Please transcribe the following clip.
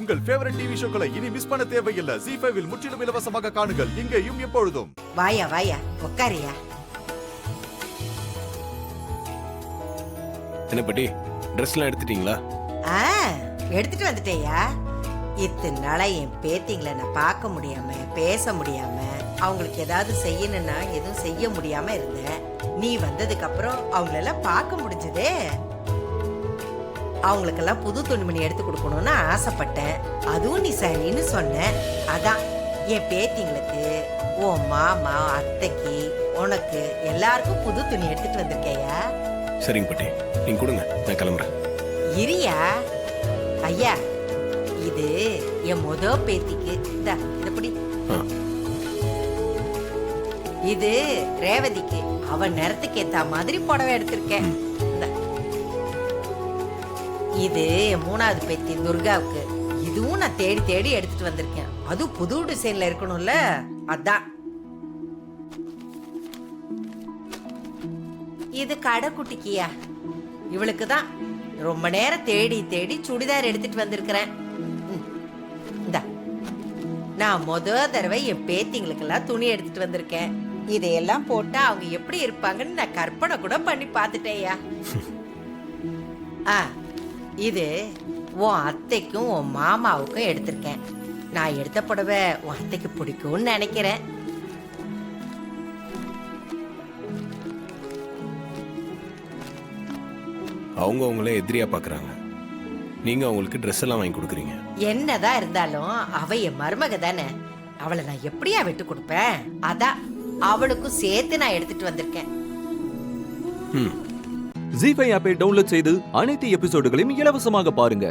உங்கள் favourite TV ஷோக்களை இனி miss பண்ண தேவையில்லை. ZEE5 இல் முற்றிலும் இலவசமாக காணுங்கள். இங்கேயும் எப்பொழுதும். வாயா வாயா உட்காரியா. என்ன பாட்டி, ட்ரெஸ்லாம் எடுத்துட்டீங்களா? எடுத்துட்டு வந்துட்டேயா. இத்தனை நாளா என் பேத்திங்களை நான் பார்க்க முடியாம பேச முடியாம அவங்களுக்கு ஏதாவது செய்யணும்னா எதுவும் செய்ய முடியாம இருந்தேன். நீ வந்ததுக்கு அப்புறம் அவங்களெல்லாம் பார்க்க முடிஞ்சதே. அவங்களுக்கெல்லாம் புது துணிமணி எடுத்து கொடுக்கணும்னு ஆசைப்பட்டேன். அதுவும் நீ சரின்னு சொன்ன. அதான் என் பேத்திங்களுக்கு, உன் மாமா, அத்தைக்கு, உனக்கு எல்லாருக்கும் புது துணி எடுத்துட்டு வந்திருக்கேயா. சரிங்க பாட்டி, நீங்க கொடுங்க, நான் கிளம்புறேன். இரியா. ஐயா, இது என் பேத்திக்கு. இதப்படி. இது ரேவதிக்கு. அவன் நேரத்துக்கு ஏத்த மாதிரி புடவை எடுத்திருக்கேன். இது மூணாவது பேத்தி துர்காவுக்கு. இதுவும் நான் தேடி தேடி எடுத்துட்டு வந்திருக்கேன். அதுவும் புது டிசைன்ல இருக்கணும்ல, அதான். இது கடைக்குட்டிக்கியா. இவளுக்கு தான் ரொம்ப நேரம் தேடி தேடி சுடிதார் எடுத்துட்டு வந்திருக்கிறேன். நான் தடவை என் பேத்திங்களுக்கெல்லாம் துணி எடுத்துட்டு வந்திருக்கேன். இதையெல்லாம் போட்டா அவங்க எப்படி இருப்பாங்கன்னு நான் கற்பனை கூட பண்ணி பார்த்துட்டேயா. இது உன் அத்தைக்கும் உன் மாமாவுக்கும் எடுத்திருக்கேன். நான் எடுத்த புடவை உன் அத்தைக்கு பிடிக்கும்னு நினைக்கிறேன். அவங்க அவங்களே எதிரியா பாக்குறாங்க, நீங்க அவங்களுக்கு ட்ரெஸ் எல்லாம் வாங்கி கொடுக்குறீங்க. என்னதான் இருந்தாலும் அவ என் மருமக தானே. அவளை நான் எப்படியா விட்டு கொடுப்பேன்? அதான் அவளுக்கும் சேர்த்து நான் எடுத்துட்டு வந்திருக்கேன். ZEE5 ஆப்பை டவுன்லோட் செய்து அனைத்து எபிசோடுகளையும் இலவசமாக பாருங்க.